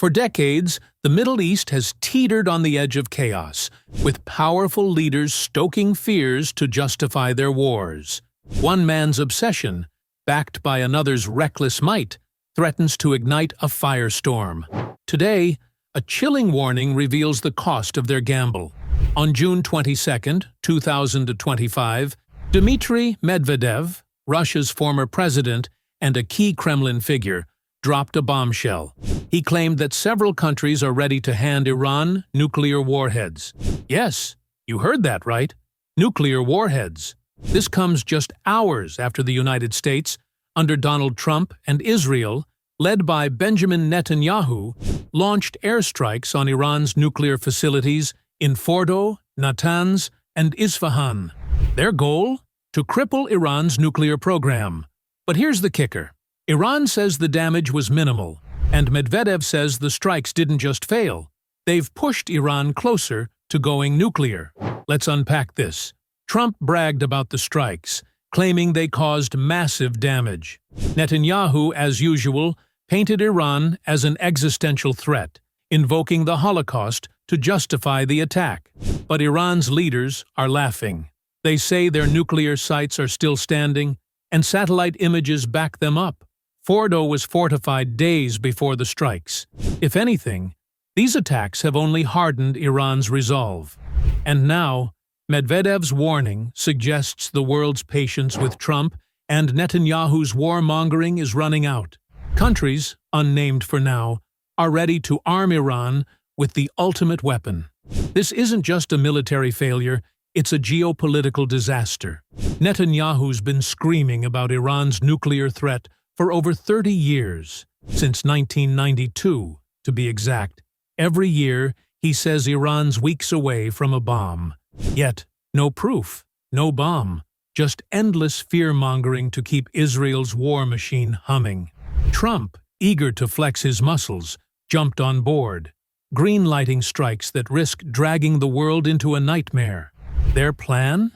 For decades, the Middle East has teetered on the edge of chaos, with powerful leaders stoking fears to justify their wars. One man's obsession, backed by another's reckless might, threatens to ignite a firestorm. Today, a chilling warning reveals the cost of their gamble. On June 22, 2025, Dmitry Medvedev, Russia's former president and a key Kremlin figure, dropped a bombshell. He claimed that several countries are ready to hand Iran nuclear warheads. Yes, you heard that right. Nuclear warheads. This comes just hours after the United States, under Donald Trump and Israel, led by Benjamin Netanyahu, launched airstrikes on Iran's nuclear facilities in Fordow, Natanz, and Isfahan. Their goal? To cripple Iran's nuclear program. But here's the kicker. Iran says the damage was minimal, and Medvedev says the strikes didn't just fail. They've pushed Iran closer to going nuclear. Let's unpack this. Trump bragged about the strikes, claiming they caused massive damage. Netanyahu, as usual, painted Iran as an existential threat, invoking the Holocaust to justify the attack. But Iran's leaders are laughing. They say their nuclear sites are still standing, and satellite images back them up. Fordow was fortified days before the strikes. If anything, these attacks have only hardened Iran's resolve. And now, Medvedev's warning suggests the world's patience with Trump and Netanyahu's warmongering is running out. Countries, unnamed for now, are ready to arm Iran with the ultimate weapon. This isn't just a military failure, it's a geopolitical disaster. Netanyahu's been screaming about Iran's nuclear threat for over 30 years, since 1992, to be exact. Every year, he says Iran's weeks away from a bomb. Yet, no proof, no bomb, just endless fear-mongering to keep Israel's war machine humming. Trump, eager to flex his muscles, jumped on board, green-lighting strikes that risk dragging the world into a nightmare. Their plan?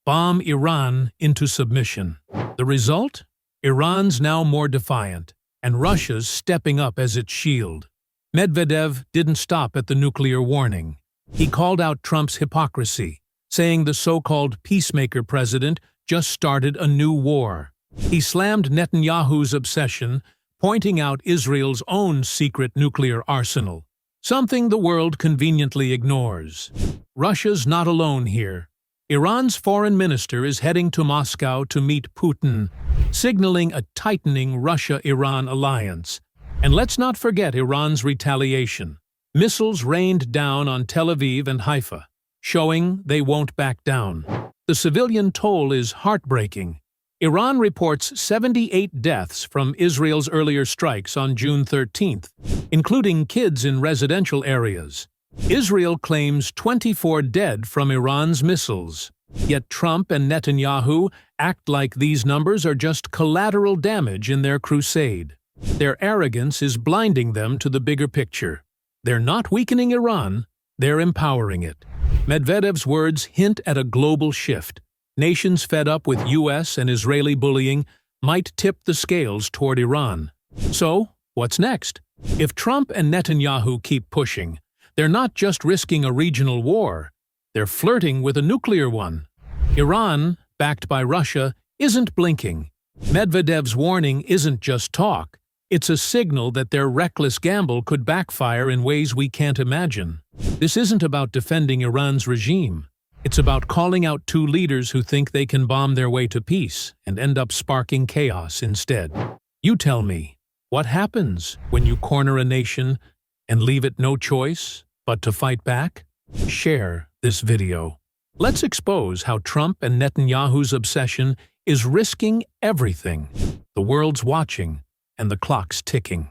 Bomb Iran into submission. The result? Iran's now more defiant, and Russia's stepping up as its shield. Medvedev didn't stop at the nuclear warning. He called out Trump's hypocrisy, saying the so-called peacemaker president just started a new war. He slammed Netanyahu's obsession, pointing out Israel's own secret nuclear arsenal, something the world conveniently ignores. Russia's not alone here. Iran's foreign minister is heading to Moscow to meet Putin, signaling a tightening Russia-Iran alliance. And let's not forget Iran's retaliation. Missiles rained down on Tel Aviv and Haifa, showing they won't back down. The civilian toll is heartbreaking. Iran reports 78 deaths from Israel's earlier strikes on June 13th, including kids in residential areas. Israel claims 24 dead from Iran's missiles. Yet Trump and Netanyahu act like these numbers are just collateral damage in their crusade. Their arrogance is blinding them to the bigger picture. They're not weakening Iran, they're empowering it. Medvedev's words hint at a global shift. Nations fed up with US and Israeli bullying might tip the scales toward Iran. So, what's next? If Trump and Netanyahu keep pushing, they're not just risking a regional war, they're flirting with a nuclear one. Iran, backed by Russia, isn't blinking. Medvedev's warning isn't just talk. It's a signal that their reckless gamble could backfire in ways we can't imagine. This isn't about defending Iran's regime. It's about calling out two leaders who think they can bomb their way to peace and end up sparking chaos instead. You tell me, what happens when you corner a nation and leave it no choice but to fight back? Share this video. Let's expose how Trump and Netanyahu's obsession is risking everything. The world's watching, and the clock's ticking.